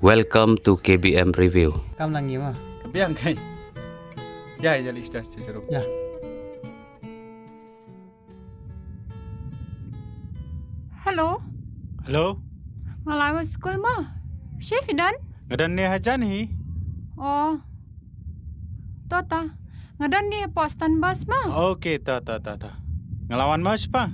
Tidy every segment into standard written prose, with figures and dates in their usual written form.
Welcome to KBM Review. Kamlang ni mah. Biangkai. Ya, ya lista seru. Ya. Hello. Hello. Malai school mah. Chef dan? Ngadan ni hajan hi. Oh. Tota. Ngadan ni postan bus mah. Okey, ta. Ngelawan mas pa?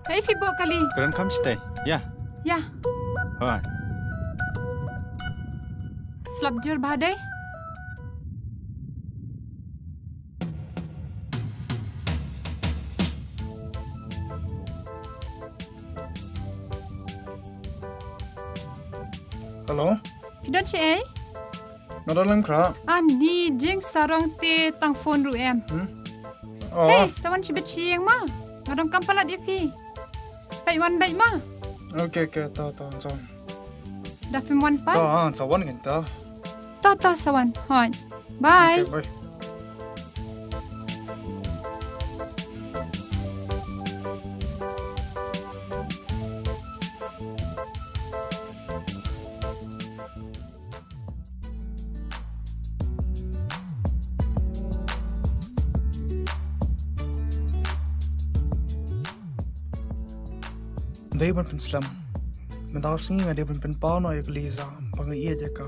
Hey Fibo kali. Keren kam stay. Ya. Ya. Ha. Slabjur badai. Hello. Hidan cik Nadalam kra. Ani jeng sarang te tang phone ru em. Oh. Hey, sawan cibet cieng mah. Ngadong kampalat ipi. Baik wan baik mah. Okay, ta so. Dah film wan pan. Ta sawan kan ta. Ta sawan. Hoi. Bye. Okay, bye. Dia pun penslam. Mentas ni dia pun penpau no ek liza pang Ieid ka.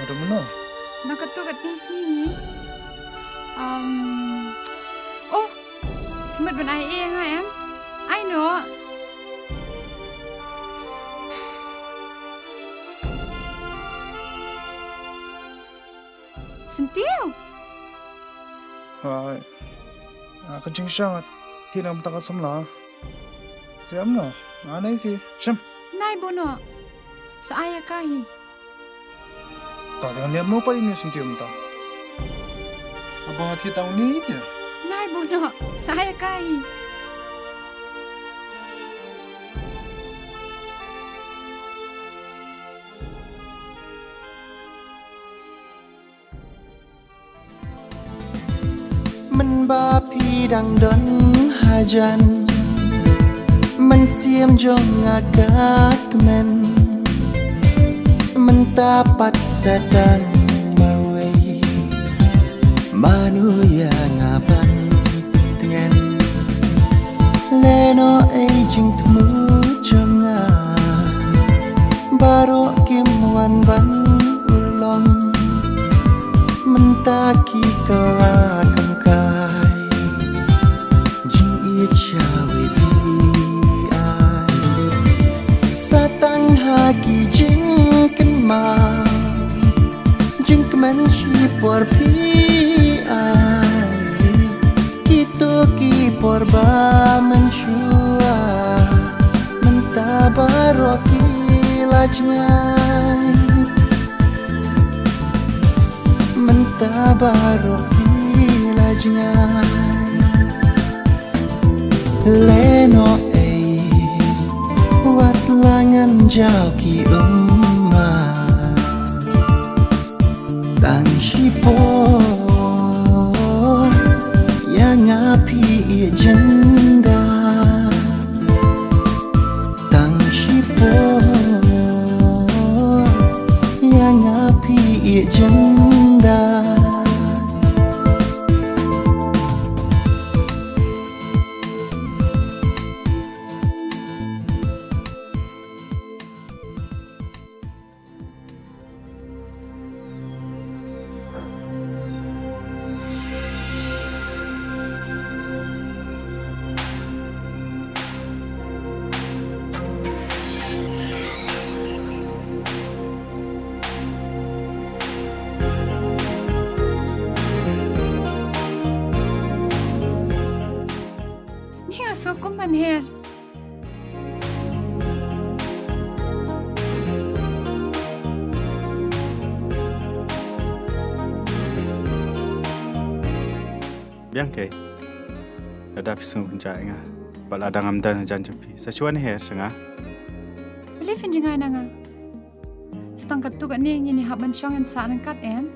Ada mana? Nak ketuk kat sini. Oh. Khimat ban ai eng ah em. Ai nữa. Sentiu. Hai. Kajing sangat. Tinam tak samla. Siam na. Anai fi. Siam. Nai bono. Saya kahi. Tak dengan liam no pa ini sentium ta. Abang hati tahu ni dia. Nai bono. Saya kahi. Mình ba phi đang đón hajan mình xiêm jong agak men mình ta pat setan mawe manuya ngapan tengen leno aging temu jonga baru kim wan ban ulong mentaki kelakam kai jing ia cawe bi ai satang haki jing kenma jing kemen Shibor pi ai kito ki porba menshua mentabaroki lajngai baru hila jengai Leno wat langan jauh ki Tang Shibor yang api jenda Tang Shibor yang api jenda Sup ko man her. Biang-K. Ada pisung pencai nga. Bala ada ngamdan jan jepi. Sachuan her senga. Beli Pynshngain na nga. Stang katuk ni ni haban Shaibhalin sa kat en.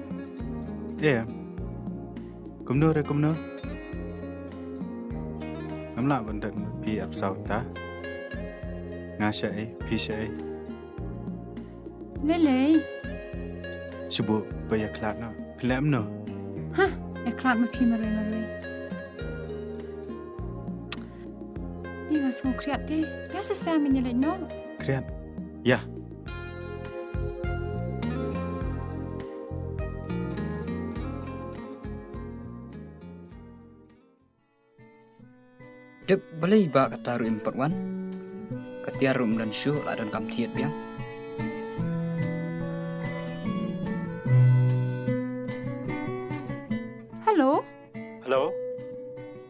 Yeah. Kumno. Namla bandan pi Ep4 ta. Nga syai, pi syai. Lele. Shibor baya klat na. Pilam no. Hah, klat ma pi marui. Ni nga so kriat ti. Ya sa Sam ni le no. Kriat. Ya. Dep balai ba kataru import wan. Katiarum dan syu la dan kam thiet biang. Hello. Hello.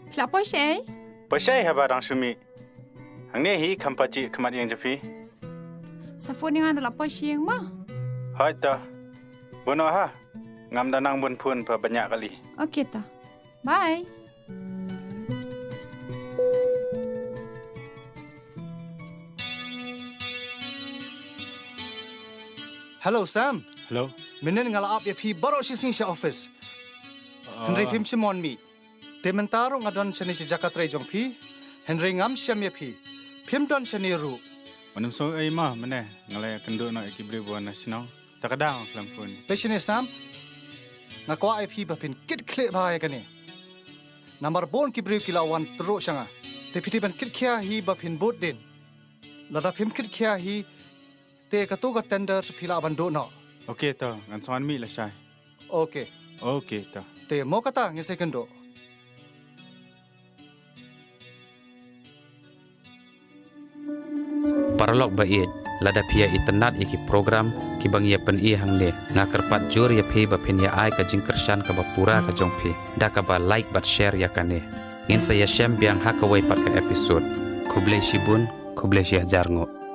Kla po siya. Pasai haba dang sumi. Hangne hi kampaji kemat yang jepi. Sa phone nga la po siya ma. Hai ta. Bono ha. Ngam danang bun pun pa banyak kali. Okay ta. Bye. Hello Sam. Hello. Menen ngala ap Ep4 baru si sing sa office. Henry film si mon mi. Tementaro ngadon sini si jakat ray jong pi. Henry ngam siam Ep4. Film don sini ru. Manum so ai ma mane ngalai kendo na ekibre buan nasional. Takadang kelam pun. Pesine Sam. Ngakwa Ep4 bapin kit klik bahaya kani. Namar bon ki briu kilawan teruk sanga. Tepiti ban kit kia hi bapin bot din. Lada film kit kia hi te katuga tender pila bando no. Okey ta, ngan soan mi la sai. Okay. Okey ta. Te mo kata ngi second. Paralog ba Ieid, lada pia itenat iki program ki bang ia pen i hang ne ngakar pat jur ya phe ba phen ya ai ka jingkershan ka bapura ka jong phe da ka ba like bat share ya kane ngin saya Shaibhalin hak away pat ka episode kublai shibun kublai syah jarngo.